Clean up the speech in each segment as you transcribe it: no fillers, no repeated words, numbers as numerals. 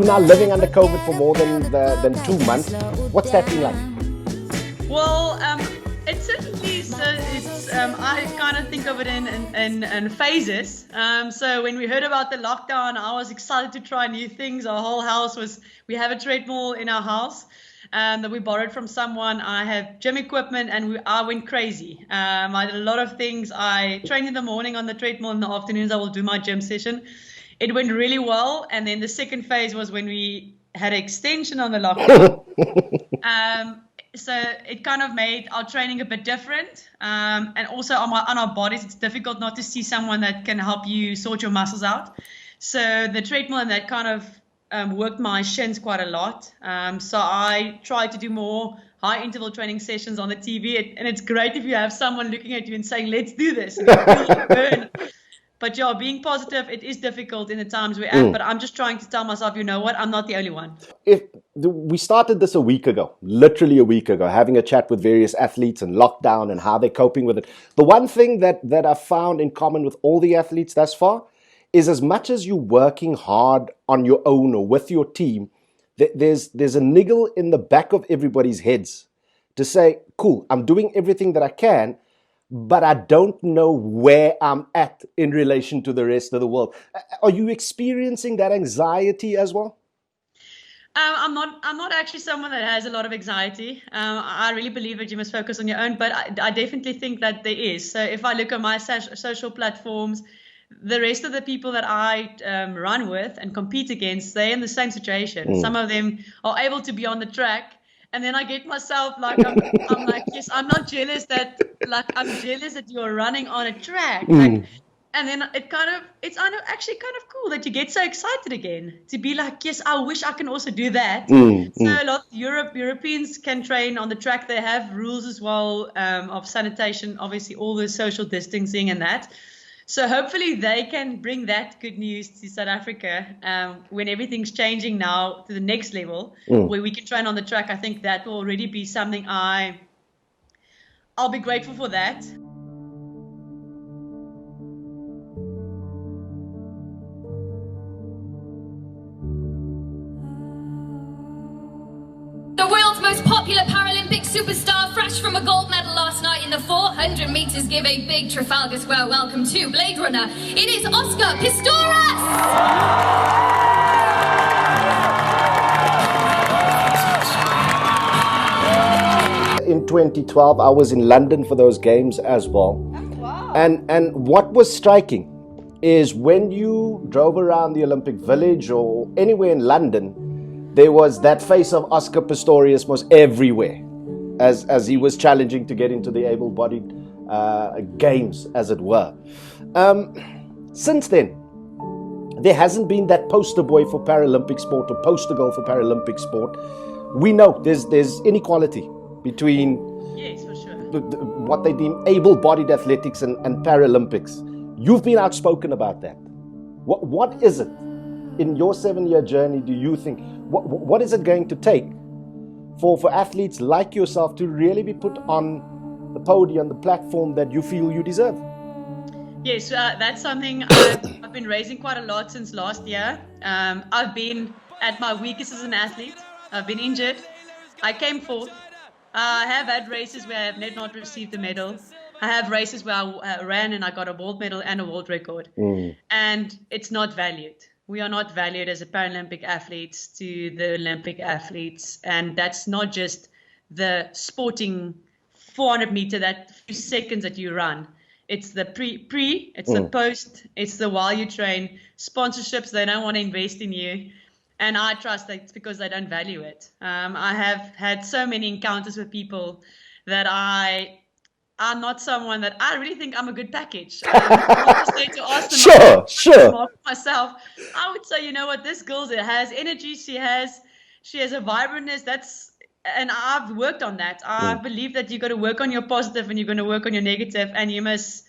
now living under COVID for more than 2 months. What's that been like? Well, it certainly is. I kind of think of it in phases. So when we heard about the lockdown, I was excited to try new things. Our whole house we have a treadmill in our house that we borrowed from someone. I have gym equipment, and I went crazy. I did a lot of things. I trained in the morning on the treadmill. In the afternoons, I will do my gym session. It went really well. And then the second phase was when we had an extension on the lockdown. So it kind of made our training a bit different. And also on our bodies, it's difficult not to see someone that can help you sort your muscles out. So the treadmill and that kind of worked my shins quite a lot. So I tried to do more high interval training sessions on the TV. And it's great if you have someone looking at you and saying, let's do this. And you feel burn. But yeah, being positive, it is difficult in the times we're at. But I'm just trying to tell myself, you know what, I'm not the only one. We started this a week ago, literally a week ago, having a chat with various athletes and lockdown and how they're coping with it. The one thing that I've found in common with all the athletes thus far is, as much as you're working hard on your own or with your team, there's a niggle in the back of everybody's heads to say, cool, I'm doing everything that I can, but I don't know where I'm at in relation to the rest of the world. Are you experiencing that anxiety as well? I'm not actually someone that has a lot of anxiety. I really believe that you must focus on your own, but I definitely think that there is. So if I look at my social platforms, the rest of the people that I run with and compete against, they're in the same situation. Some of them are able to be on the track. And then I get myself like, I'm like, yes, I'm not jealous that, like, I'm jealous that you're running on a track. Like, and then it's actually kind of cool that you get so excited again to be like, yes, I wish I can also do that. So a lot of Europeans can train on the track. They have rules as well of sanitation, obviously all the social distancing and that. So hopefully they can bring that good news to South Africa when everything's changing now to the next level where we can train on the track. I think that will already be something I'll be grateful for that. The world's most popular Paralympic superstar, fresh from a gold medal last night in the 400 metres, give a big Trafalgar Square welcome to Blade Runner. It is Oscar Pistorius! In 2012, I was in London for those games as well. Oh, wow. And what was striking is when you drove around the Olympic Village or anywhere in London, there was that face of Oscar Pistorius was everywhere as he was challenging to get into the able-bodied games, as it were. Since then, there hasn't been that poster boy for Paralympic sport or poster girl for Paralympic sport. We know there's inequality between Yes, for sure. what they deem able-bodied athletics and Paralympics. You've been outspoken about that. What is it in your 7-year journey, do you think, what is it going to take for athletes like yourself to really be put on the podium, the platform that you feel you deserve? Yes, that's something I've been raising quite a lot since last year. I've been at my weakest as an athlete. I've been injured. I came fourth. I have had races where I have not received a medal. I have races where I ran and I got a world medal and a world record. And it's not valued. We are not valued as a Paralympic athletes to the Olympic athletes. And that's not just the sporting 400 meter, that few seconds that you run. It's the pre, it's the post, it's the while you train. Sponsorships, they don't want to invest in you. And I trust that it's because they don't value it. I have had so many encounters with people that I'm not someone that I really think I'm a good package. I would say to ask them Sure. myself, I would say, you know what, this girl has energy, she has a vibrantness, and I've worked on that. I believe that you got to work on your positive and you're going to work on your negative, and you must,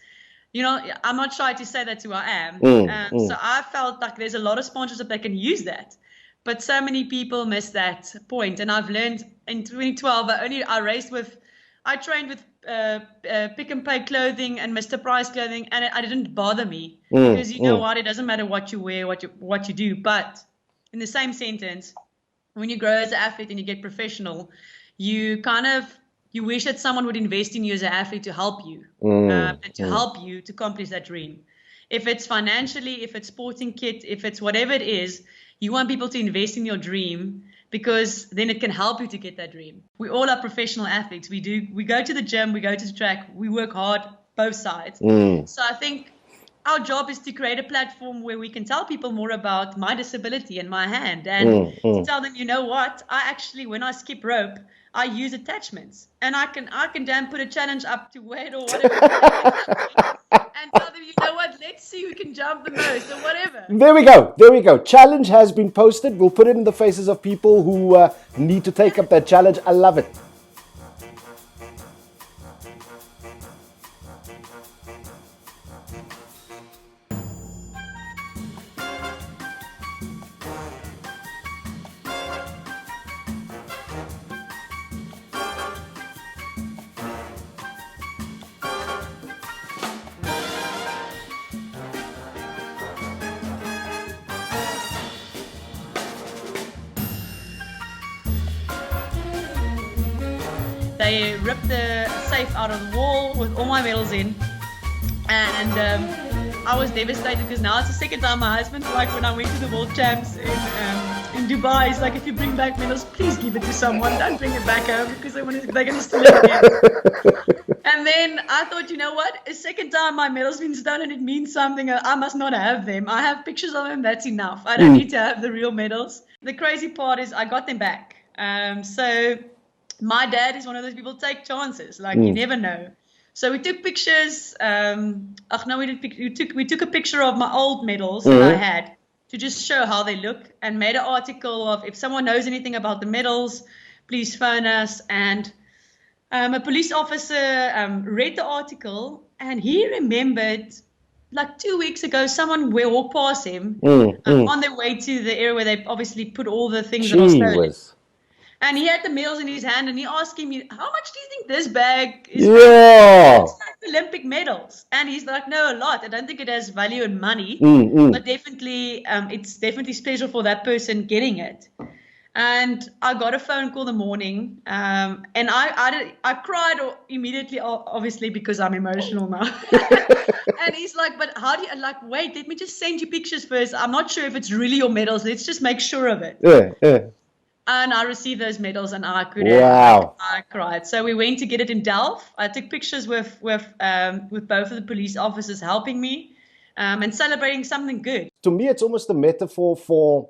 I'm not shy to say that's who I am. So I felt like there's a lot of sponsorship that can use that. But so many people miss that point. And I've learned in 2012, I trained with Pick and Pay clothing and Mr. Price clothing, and it didn't bother me because you know what? It doesn't matter what you wear, what you do. But in the same sentence, when you grow as an athlete and you get professional, you wish that someone would invest in you as an athlete to help you and to help you to accomplish that dream. If it's financially, if it's sporting kit, if it's whatever it is, you want people to invest in your dream, because then it can help you to get that dream. We all are professional athletes. We go to the gym, we go to the track, we work hard, both sides. So I think our job is to create a platform where we can tell people more about my disability and my hand, and to tell them, you know what, I actually, when I skip rope, I use attachments, and I can then put a challenge up to weight or whatever, and tell them, you know what, let's see who can jump the most or whatever. There we go. Challenge has been posted. We'll put it in the faces of people who need to take up that challenge. I love it. They ripped the safe out of the wall with all my medals in, and I was devastated, because now it's the second time my husband's like, when I went to the World Champs in Dubai, he's like, if you bring back medals, please give it to someone, don't bring it back home, because they're going to steal it again. And then I thought, you know what, a second time my medal's been stolen, it means something, I must not have them. I have pictures of them, that's enough. I don't need to have the real medals. The crazy part is I got them back. So my dad is one of those people, take chances, like you never know. So we took pictures. We took a picture of my old medals that I had, to just show how they look, and made an article of, if someone knows anything about the medals, please phone us. And a police officer read the article, and he remembered, like 2 weeks ago, someone walked past him on their way to the area where they obviously put all the things that are stolen. And he had the medals in his hand, and he asked him, how much do you think this bag is? Yeah. It's like Olympic medals. And he's like, no, a lot. I don't think it has value in money, but definitely, it's definitely special for that person getting it. And I got a phone call in the morning, and I cried immediately, obviously, because I'm emotional now. And he's like, but how do you, like, wait, let me just send you pictures first. I'm not sure if it's really your medals. Let's just make sure of it. Yeah. And I received those medals, and I cried. So we went to get it in Delft. I took pictures with both of the police officers helping me, and celebrating something good. To me, it's almost a metaphor for,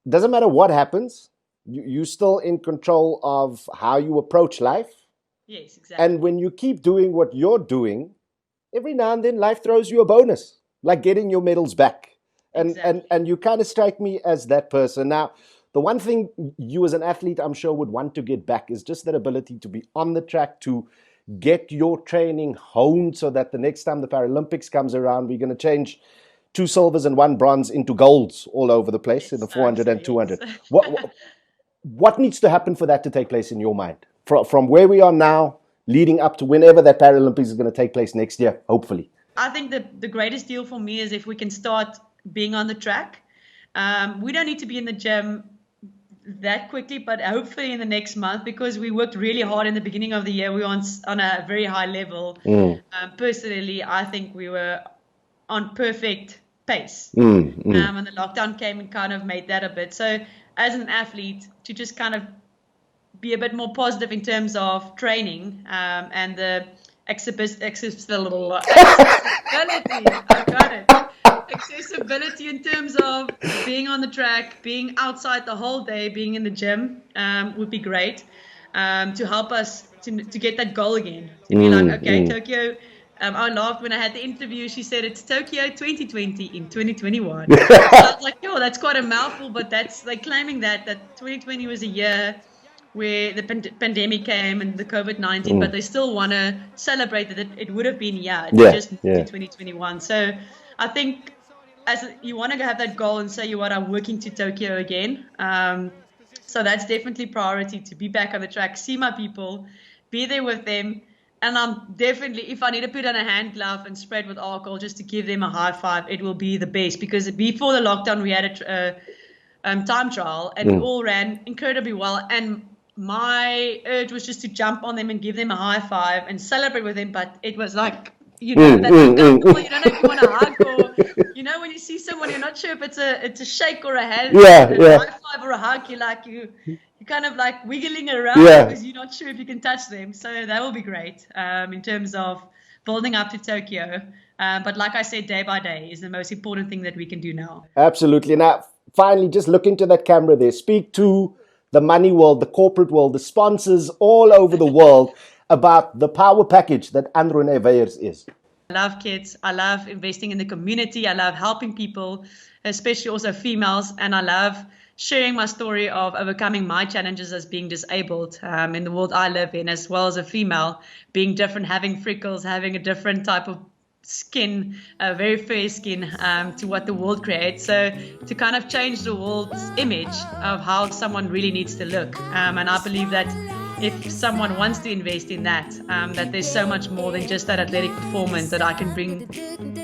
doesn't matter what happens, you're still in control of how you approach life. Yes, exactly. And when you keep doing what you're doing, every now and then life throws you a bonus, like getting your medals back. And you kind of strike me as that person. Now, the one thing you as an athlete, I'm sure, would want to get back is just that ability to be on the track, to get your training honed, so that the next time the Paralympics comes around, we're going to change 2 silvers and 1 bronze into golds all over the place, in the 400 and 200. What needs to happen for that to take place in your mind? From where we are now, leading up to whenever that Paralympics is going to take place next year, hopefully. I think the greatest deal for me is if we can start being on the track. We don't need to be in the gym that quickly, but hopefully in the next month, because we worked really hard in the beginning of the year. We were on a very high level. Personally, I think we were on perfect pace. And the lockdown came and kind of made that a bit. So as an athlete, to just kind of be a bit more positive in terms of training, and the accessibility in terms of being on the track, being outside the whole day, being in the gym, would be great, to help us to get that goal again. To be like, okay, Tokyo. I laughed when I had the interview. She said it's Tokyo 2020 in 2021. So I was like, yo, that's quite a mouthful, but that's like claiming that 2020 was a year where the pandemic came and the COVID-19, but they still want to celebrate that it would have been just 2021. So I think you want to have that goal and say, I'm working to Tokyo again. So that's definitely priority, to be back on the track, see my people, be there with them. And I'm definitely, if I need to put on a hand glove and spread with alcohol just to give them a high five, it will be the best. Because before the lockdown, we had time trial, and we all ran incredibly well. And my urge was just to jump on them and give them a high five and celebrate with them. But it was like, you know, that uncomfortable. You don't know if you want to hug, or you know, when you see someone, you're not sure if it's a shake or a hand, a high five or a hug. You're kind of like wiggling around because you're not sure if you can touch them. So that will be great in terms of building up to Tokyo. But like I said, day by day is the most important thing that we can do now. Absolutely. Now, finally, just look into that camera there. Speak to the money world, the corporate world, the sponsors all over the world about the power package that Anrune Weyers is. I love kids. I love investing in the community. I love helping people, especially also females. And I love sharing my story of overcoming my challenges as being disabled in the world I live in, as well as a female, being different, having freckles, having a different type of skin, a very fair skin to what the world creates. So to kind of change the world's image of how someone really needs to look. And I believe that if someone wants to invest in that, that there's so much more than just that athletic performance, that I can bring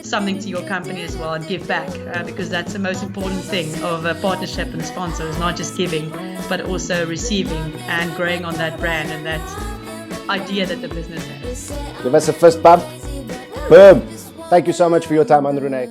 something to your company as well and give back, because that's the most important thing of a partnership and sponsor, is not just giving, but also receiving and growing on that brand and that idea that the business has. Give us a fist bump. Boom. Thank you so much for your time, Anrune.